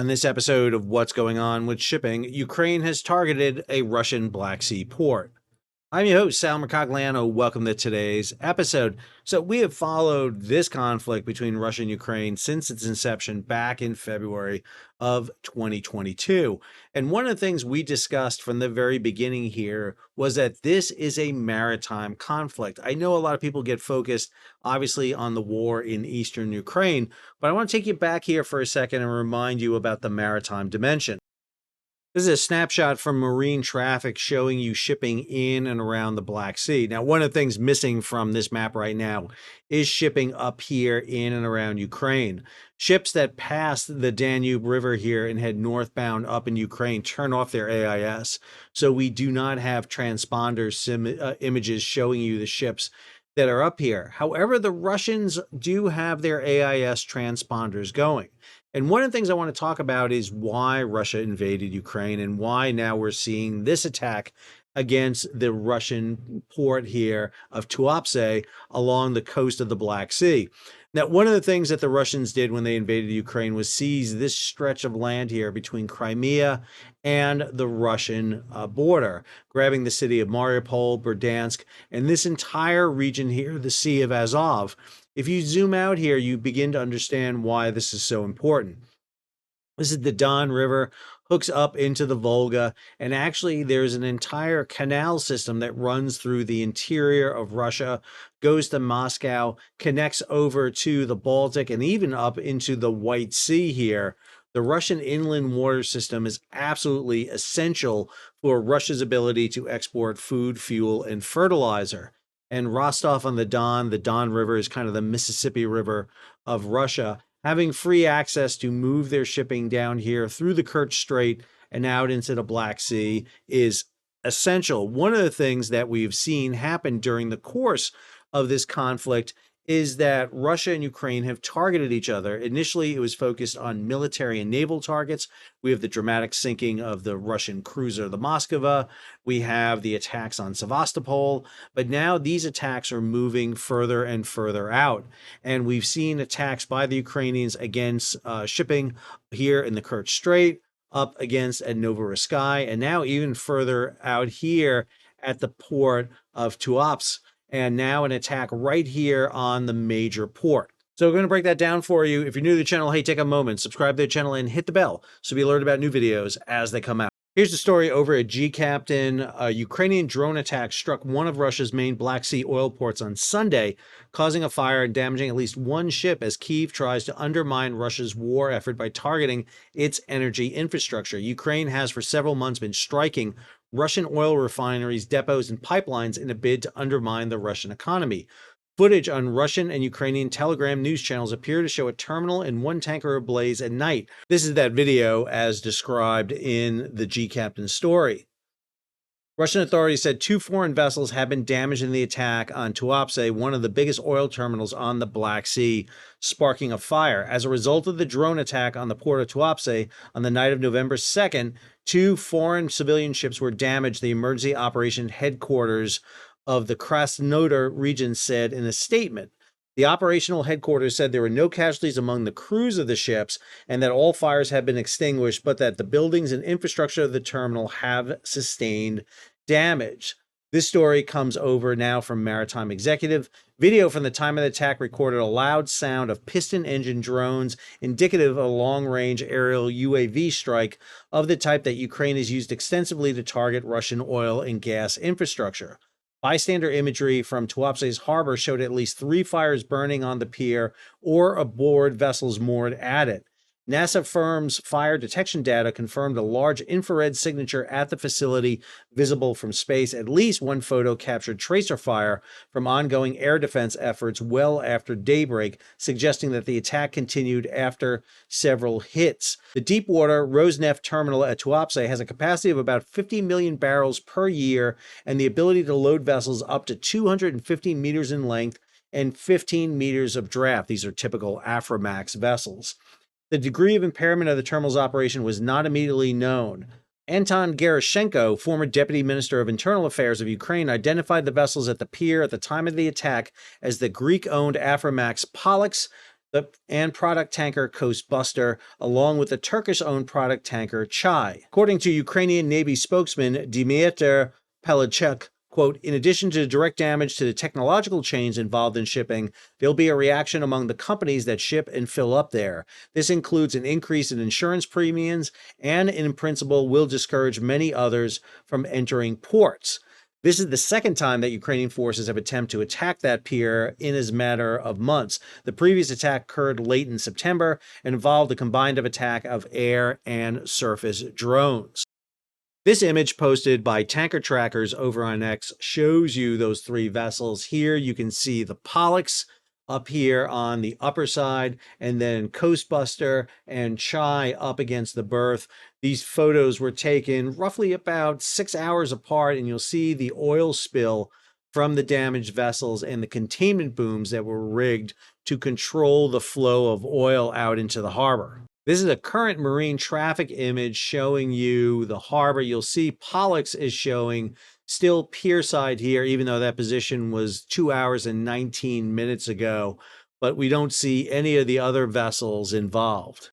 On this episode of What's Going On with Shipping, Ukraine has targeted a Russian Black Sea port. I'm your host, Sal Mercogliano. Welcome to today's episode. So we have followed this conflict between Russia and Ukraine since its inception back in February of 2022. And one of the things we discussed from the very beginning here was that this is a maritime conflict. I know a lot of people get focused, obviously, on the war in eastern Ukraine, but I want to take you back here for a second and remind you about the maritime dimension. This is a snapshot from marine traffic showing you shipping in and around the Black Sea. Now, one of the things missing from this map right now is shipping up here in and around Ukraine. Ships that pass the Danube River here and head northbound up in Ukraine turn off their AIS. So we do not have transponder images showing you the ships that are up here. However, the Russians do have their AIS transponders going. And one of the things I want to talk about is why Russia invaded Ukraine and why now we're seeing this attack against the Russian port here of Tuapse along the coast of the Black Sea. Now, one of the things that the Russians did when they invaded Ukraine was seize this stretch of land here between Crimea and the Russian border, grabbing the city of Mariupol, Berdansk, and this entire region here, the Sea of Azov. If you zoom out here, you begin to understand why this is so important. This is the Don River, hooks up into the Volga, and actually there's an entire canal system that runs through the interior of Russia, goes to Moscow, connects over to the Baltic, and even up into the White Sea here. The Russian inland water system is absolutely essential for Russia's ability to export food, fuel, and fertilizer. And Rostov on the Don River is kind of the Mississippi River of Russia. Having free access to move their shipping down here through the Kerch Strait and out into the Black Sea is essential. One of the things that we've seen happen during the course of this conflict is that Russia and Ukraine have targeted each other. Initially, it was focused on military and naval targets. We have the dramatic sinking of the Russian cruiser, the Moskva. We have the attacks on Sevastopol. But now these attacks are moving further and further out. And we've seen attacks by the Ukrainians against shipping here in the Kerch Strait, up against at Novorossiysk, and now even further out here at the port of Tuapse. And now an attack right here on the major port. So we're going to break that down for you. If you're new to the channel, hey, take a moment, subscribe to the channel, and hit the bell so be alerted about new videos as they come out. Here's the story over at G-Captain. A Ukrainian drone attack struck one of Russia's main Black Sea oil ports on Sunday, causing a fire and damaging at least one ship as Kyiv tries to undermine Russia's war effort by targeting its energy infrastructure. Ukraine has for several months been striking Russian oil refineries, depots, and pipelines in a bid to undermine the Russian economy. Footage on Russian and Ukrainian Telegram news channels appear to show a terminal and one tanker ablaze at night. This is that video as described in the G-Captain story. Russian authorities said 2 foreign vessels have been damaged in the attack on Tuapse, one of the biggest oil terminals on the Black Sea, sparking a fire. As a result of the drone attack on the port of Tuapse on the night of November 2nd, 2 foreign civilian ships were damaged, the emergency operation headquarters of the Krasnodar region said in a statement. The operational headquarters said there were no casualties among the crews of the ships and that all fires have been extinguished, but that the buildings and infrastructure of the terminal have sustained damage. This story comes over now from Maritime Executive. Video from the time of the attack recorded a loud sound of piston engine drones, indicative of a long-range aerial UAV strike of the type that Ukraine has used extensively to target Russian oil and gas infrastructure. Bystander imagery from Tuapse's harbor showed at least 3 fires burning on the pier or aboard vessels moored at it. NASA firm's fire detection data confirmed a large infrared signature at the facility visible from space. At least one photo captured tracer fire from ongoing air defense efforts well after daybreak, suggesting that the attack continued after several hits. The deepwater Rosneft terminal at Tuapse has a capacity of about 50 million barrels per year and the ability to load vessels up to 250 meters in length and 15 meters of draft. These are typical Aframax vessels. The degree of impairment of the terminal's operation was not immediately known. Anton Gerashenko, former Deputy Minister of Internal Affairs of Ukraine, identified the vessels at the pier at the time of the attack as the Greek-owned Aframax Pollux, and product tanker Coastbuster, along with the Turkish-owned product tanker Chai. According to Ukrainian Navy spokesman Dmytro Pelechuk, quote, in addition to direct damage to the technological chains involved in shipping, there'll be a reaction among the companies that ship and fill up there. This includes an increase in insurance premiums and, in principle, will discourage many others from entering ports. This is the second time that Ukrainian forces have attempted to attack that pier in as matter of months. The previous attack occurred late in September and involved a combined attack of air and surface drones. This image posted by Tanker Trackers over on X shows you those three vessels. Here you can see the Pollux up here on the upper side, and then Coastbuster and Chai up against the berth. These photos were taken roughly about 6 hours apart, and you'll see the oil spill from the damaged vessels and the containment booms that were rigged to control the flow of oil out into the harbor. This is a current marine traffic image showing you the harbor. You'll see Pollux is showing still pier side here, even though that position was 2 hours and 19 minutes ago, but we don't see any of the other vessels involved.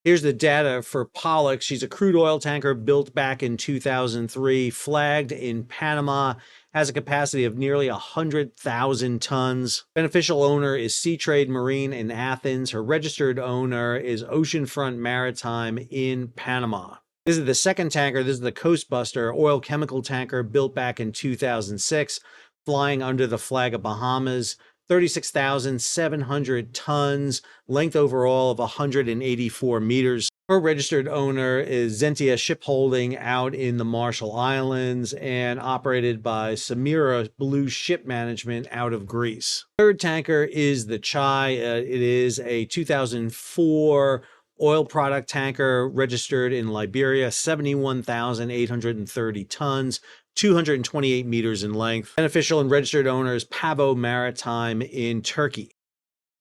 Here's the data for Pollux. She's a crude oil tanker built back in 2003, flagged in Panama, has a capacity of nearly 100,000 tons. Beneficial owner is Seatrade Marine in Athens. Her registered owner is Oceanfront Maritime in Panama. This is the second tanker. This is the Coastbuster, oil chemical tanker built back in 2006, flying under the flag of Bahamas. 36,700 tons, length overall of 184 meters. Her registered owner is Zentia Shipholding out in the Marshall Islands and operated by Samira Blue Ship Management out of Greece. Third tanker is the Chai. It is a 2004 oil product tanker registered in Liberia, 71,830 tons, 228 meters in length. Beneficial and registered owner is Pavo Maritime in Turkey.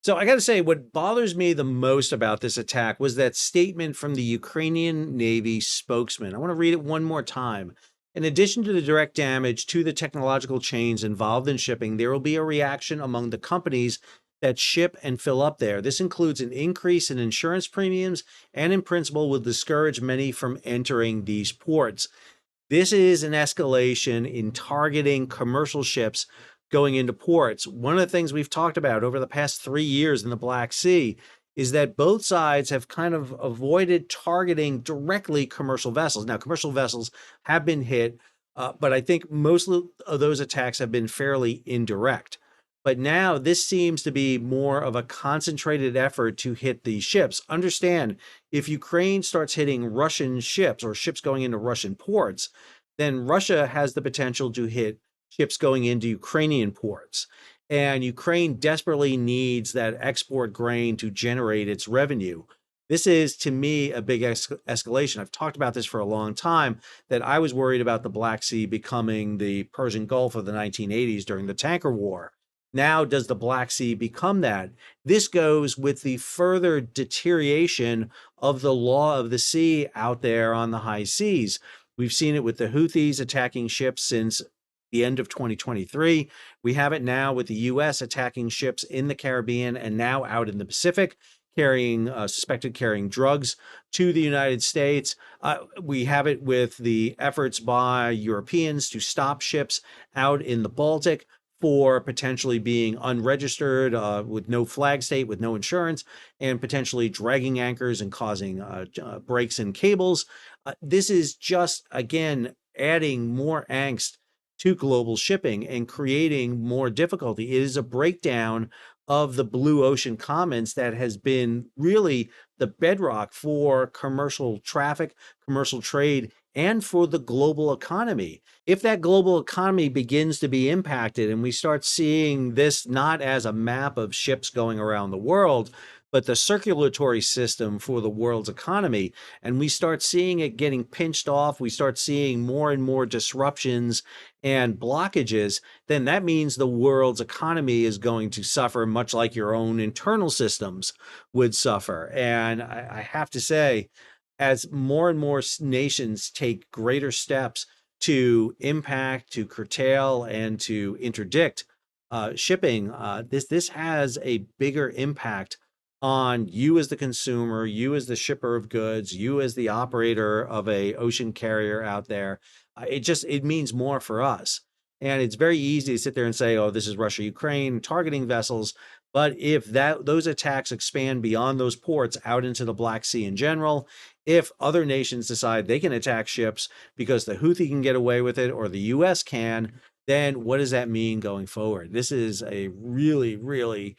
So I got to say, what bothers me the most about this attack was that statement from the Ukrainian Navy spokesman. I want to read it one more time. In addition to the direct damage to the technological chains involved in shipping, there will be a reaction among the companies that ship and fill up there. This includes an increase in insurance premiums and, in principle, will discourage many from entering these ports. This is an escalation in targeting commercial ships going into ports. One of the things we've talked about over the past 3 years in the Black Sea is that both sides have kind of avoided targeting directly commercial vessels. Now, commercial vessels have been hit, but I think most of those attacks have been fairly indirect. But now this seems to be more of a concentrated effort to hit these ships. Understand, if Ukraine starts hitting Russian ships or ships going into Russian ports, then Russia has the potential to hit ships going into Ukrainian ports. And Ukraine desperately needs that export grain to generate its revenue. This is, to me, a big escalation. I've talked about this for a long time, that I was worried about the Black Sea becoming the Persian Gulf of the 1980s during the tanker war. Now, does the Black Sea become that? This goes with the further deterioration of the law of the sea out there on the high seas. We've seen it with the Houthis attacking ships since the end of 2023. We have it now with the U.S. attacking ships in the Caribbean and now out in the Pacific, suspected carrying drugs to the United States. We have it with the efforts by Europeans to stop ships out in the Baltic for potentially being unregistered, with no flag state, with no insurance, and potentially dragging anchors and causing breaks in cables. This is just, again, adding more angst to global shipping and creating more difficulty. It is a breakdown of the blue ocean commons that has been really the bedrock for commercial traffic, commercial trade, and for the global economy. If that global economy begins to be impacted and we start seeing this not as a map of ships going around the world, but the circulatory system for the world's economy, and we start seeing it getting pinched off, we start seeing more and more disruptions and blockages, then that means the world's economy is going to suffer, much like your own internal systems would suffer. And I have to say, as more and more nations take greater steps to impact, to curtail, and to interdict shipping, this has a bigger impact on you as the consumer, you as the shipper of goods, you as the operator of a ocean carrier out there. It means more for us. And it's very easy to sit there and say, oh, this is Russia, Ukraine targeting vessels. But if those attacks expand beyond those ports out into the Black Sea in general, if other nations decide they can attack ships because the Houthi can get away with it or the US can, then what does that mean going forward? This is a really, really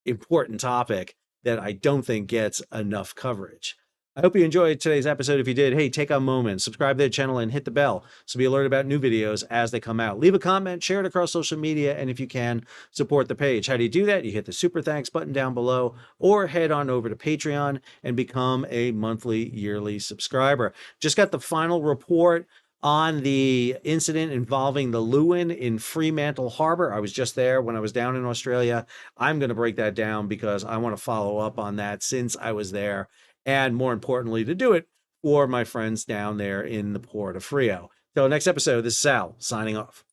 important topic that I don't think gets enough coverage. I hope you enjoyed today's episode. If you did, hey, take a moment, subscribe to the channel and hit the bell so be alerted about new videos as they come out. Leave a comment, share it across social media, and if you can, support the page. How do you do that? You hit the super thanks button down below or head on over to Patreon and become a monthly, yearly subscriber. Just got the final report on the incident involving the Lewin in Fremantle Harbor. I was just there when I was down in Australia. I'm going to break that down because I want to follow up on that since I was there, and more importantly, to do it for my friends down there in the port of Frio. Till next episode, this is Sal signing off.